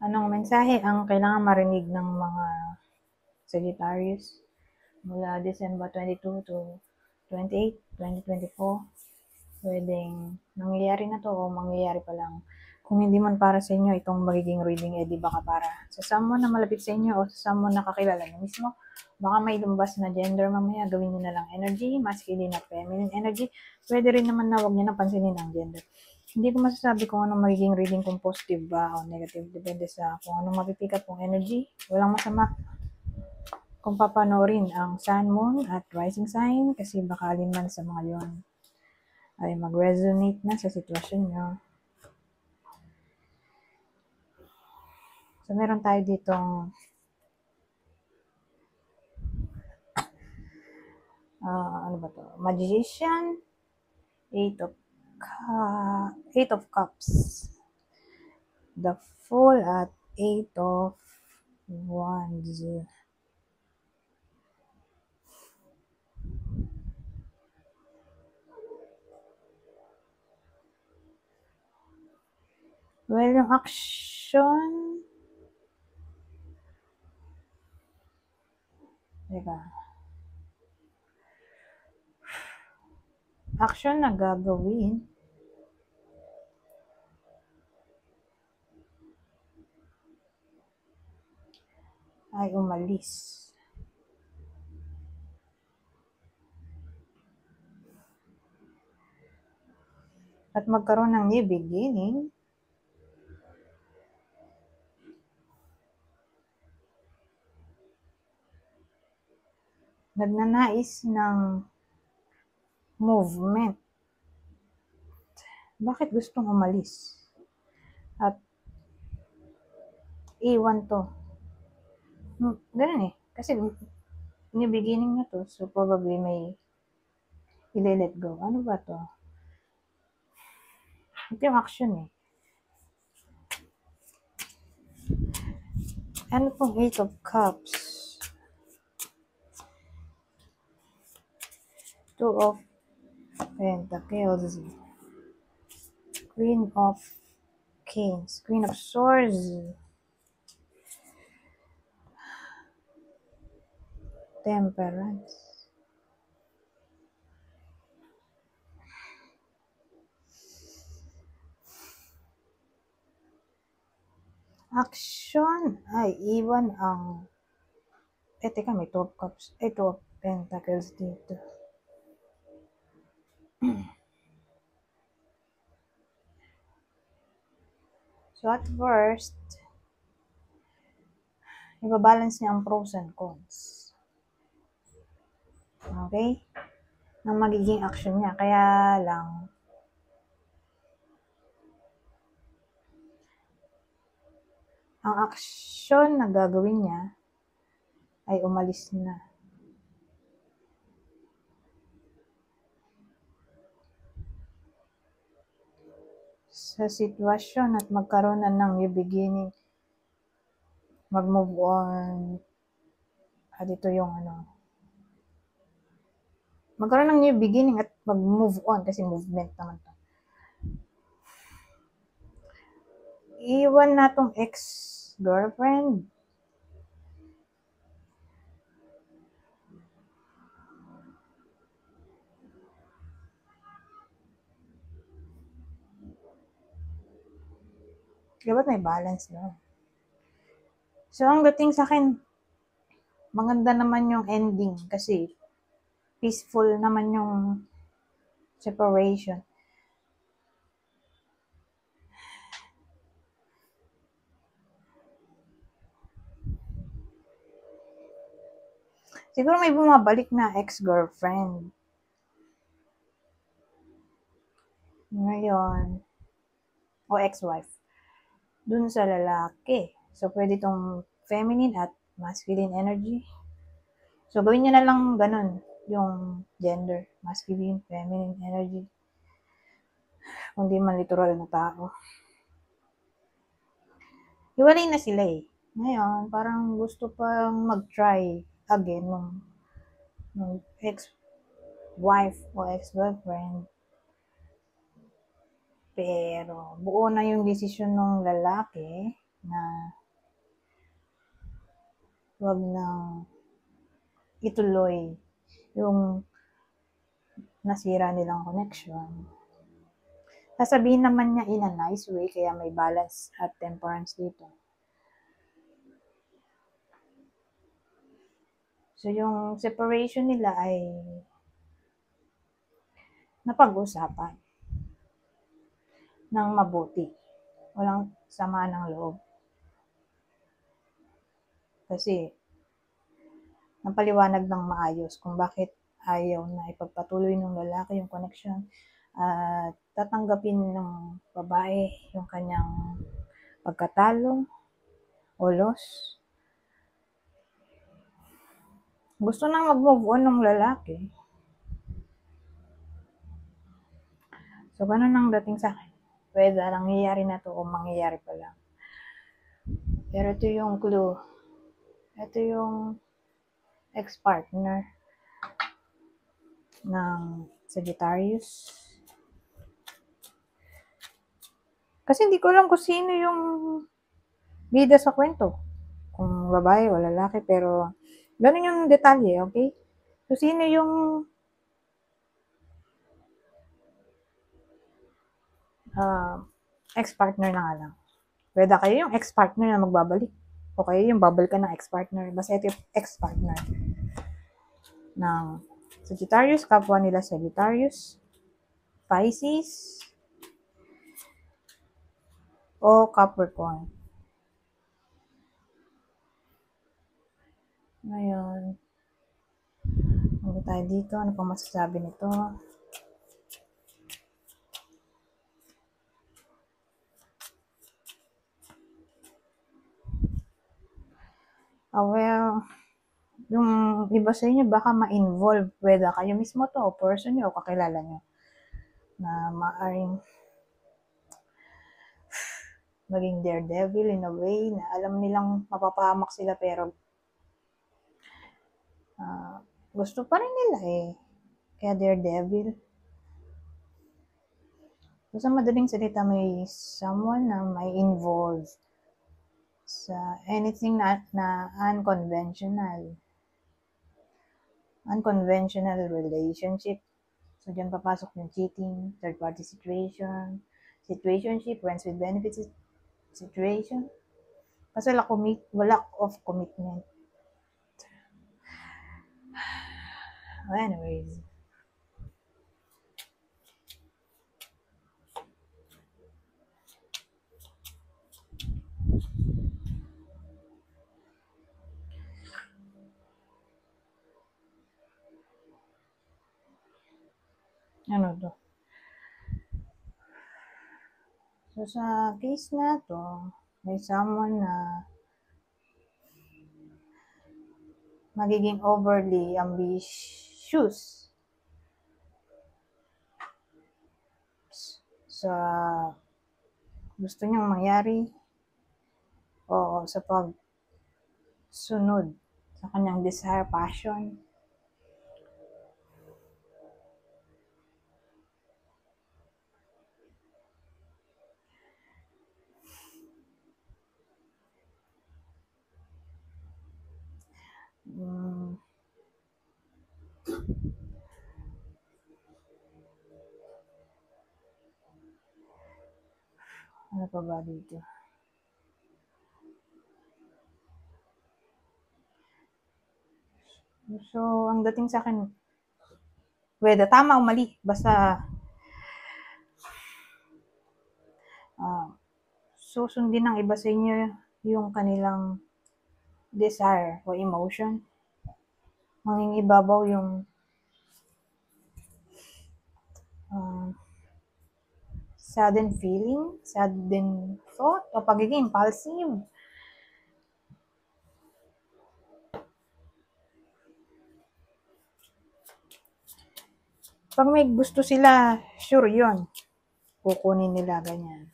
Anong mensahe ang kailangan marinig ng mga Sagittarius mula December 22 to 28, 2024? Pwedeng nangyayari na to o mangyayari pa lang. Kung hindi man para sa inyo itong magiging reading, di baka para sa someone na malapit sa inyo o sa someone na kakilala nyo mismo. Baka may lumbas na gender mamaya, gawin nyo na lang energy, masculine at feminine energy. Pwede rin naman na huwag nyo na pansinin ang gender. Hindi ko masasabi kung anong magiging reading, kung positive ba o negative. Depende sa kung anong mapipikat pong energy. Walang masama kung papanoorin ang sun, moon at rising sign kasi baka alin man sa mga yon ay mag-resonate na sa sitwasyon nyo. So, meron tayo ditong ano ba to? Magician, Eight of Cups, the Fool at Eight of Wands. Well, yung action, action na gagawin ay umalis. At magkaroon ng new beginning. Nagnanais ng movement. Bakit gustong umalis? At iwan to. Ganun eh. Kasi new beginning na to. So probably may i-let go. Ano ba to? Ito yung action eh. Ano pong Eight of Cups? Two of Pentacles. Queen of Kings. Queen of Swords. Temperance. Action ay iwan ang teka, may Two of Cups. Two of Pentacles dito. So at first, ibabalance niya ang pros and cons. Okay? Ng magiging action niya. Kaya lang, ang action na gagawin niya ay umalis na. Sa sitwasyon at magkaroon na ng new beginning, mag-move on. Dito yung magkaroon ng new beginning at mag-move on kasi movement naman to. Iwan na tong ex-girlfriend. Dapat may balance na. So, ang dating sa akin, maganda naman yung ending kasi peaceful naman yung separation. Siguro may bumabalik na ex-girlfriend. Ngayon, o ex-wife. Dun sa lalaki. So, pwede itong feminine at masculine energy. So, gawin nyo na lang ganun, yung gender. Masculine, feminine energy. Kung di man literal na tao. Hiwalay na sila eh. Ngayon, parang gusto pang mag-try again ng ex-wife o ex-girlfriend. Pero, buo na yung desisyon ng lalaki na wag nang ituloy yung nasira nilang connection. Sasabihin naman niya in a nice way, kaya may balance at temperance dito. So, yung separation nila ay napag-usapan ng mabuti. Walang sama ng loob. Kasi, napaliwanag ng maayos kung bakit ayaw na ipagpatuloy ng lalaki yung connection at tatanggapin ng babae yung kanyang pagkatalo o loss. Gusto nang mag-move on ng lalaki. So, ganun ang dating sa akin. Whether nangyayari na to o mangyayari pa lang. Pero ito yung clue. Ito yung ex-partner ng Sagittarius. Kasi hindi ko alam kung sino yung bida sa kwento. Kung babae o lalaki, pero ganun yung detalye, okay? So, sino yung ex-partner na nga lang. Pwede kayo yung ex-partner na magbabalik. O kayo yung babalikan ng ex-partner. Basta ito yung ex-partner ng Sagittarius, kapwa nila Sagittarius, Pisces, o Capricorn. Ngayon, ano tayo dito? Ano pang masasabi nito? Well, yung iba sa inyo baka ma-involve, whether kayo mismo to, o person nyo, o kakilala nyo, na maaring maging daredevil in a way na alam nilang mapapahamak sila pero gusto pa rin nila eh. Kaya daredevil. So, sa madaling salita, may someone na may involve sa anything na unconventional relationship. So, dyan papasok yung cheating, third-party situationship, friends with benefits situation. Kasi lack of commitment. Anyways. Ano to? So, sa case na to, may someone na magiging overly ambitious sa gusto niyang mangyari o sa pagsunod sa kanyang desire, passion. Ano pa ba dito? So, ang dating sa akin, whether tama o mali, basta susundin ng iba sa inyo yung kanilang desire o emotion. Mangingibabaw yung sudden feeling, sudden thought, o pagiging impulsive. Pag may gusto sila, sure yun. Kukunin nila, ganyan.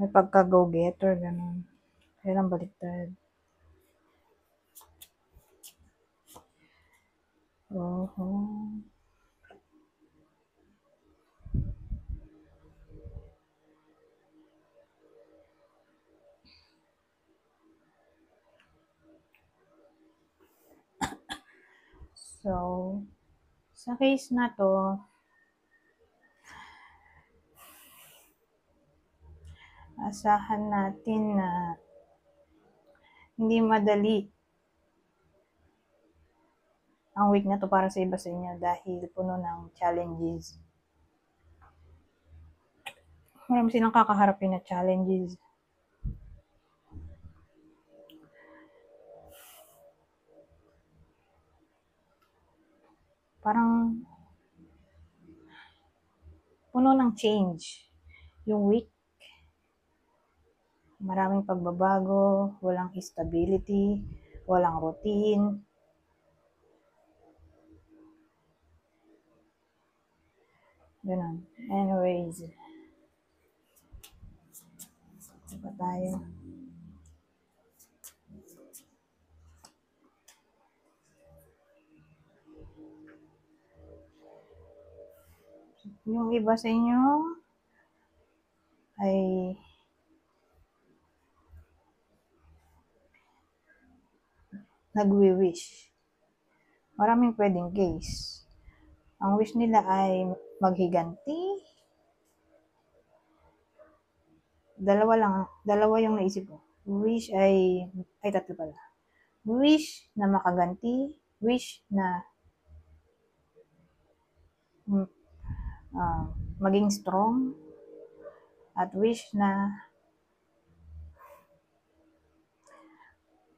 May pagka-go-getter, ganun. Kailang baliktad. So, sa case na to, asahan natin na hindi madali ang week na to para sa iba sa inyo dahil puno ng challenges. Marami silang kakaharapin na challenges. Parang puno ng change yung week. Maraming pagbabago, walang stability, walang routine. Ganun. Anyways, ito pa tayo. Yung iba sa inyo ay nagwi-wish. Maraming pwedeng case. Ang wish nila ay maghiganti. Dalawa yung naisip ko. Wish ay tatlo pala. Wish na makaganti, wish na maging strong, at wish na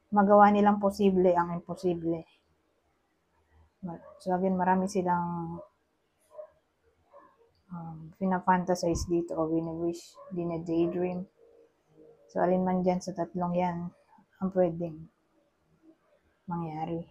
magawa nilang posible ang imposible. So again, marami silang pinafantasize dito o wini-wish, dine-daydream. So alin man dyan sa tatlong yan ang pwedeng mangyari.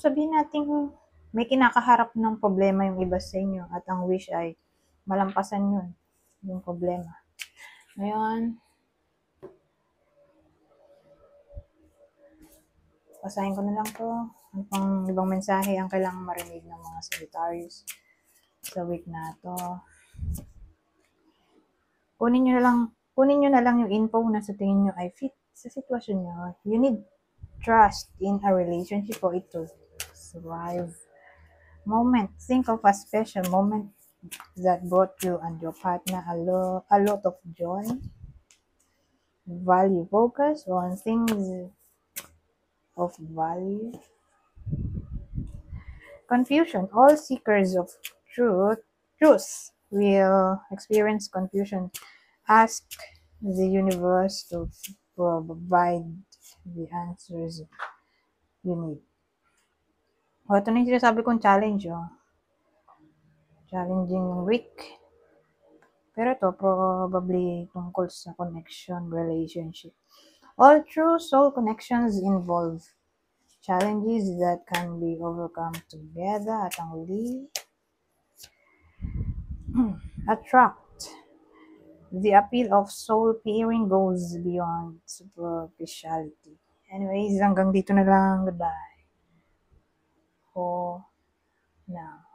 Sabihin natin may kinakaharap ng problema yung iba sa inyo at ang wish ay malampasan yun, yung problema. Ngayon, basahin ko na lang to. Ano pang ibang mensahe ang kailangan marinig ng mga Sagittarius sa week na to. Kunin nyo na lang yung info na sa tingin nyo ay fit sa sitwasyon nyo. You need trust in a relationship for it to thrive. Moment. Think of a special moment that brought you and your partner a lot of joy. Value. Focus on things of value. Confusion. All seekers of truth will experience confusion. Ask the universe to provide the answers you need. Ito na yung sinasabi kong challenge. Challenging week. Pero ito, probably tungkol sa connection, relationship. All true soul connections involve challenges that can be overcome together. At ang huli, attract. The appeal of soul pairing goes beyond superficiality. Anyways, hanggang dito na lang. Goodbye. For now.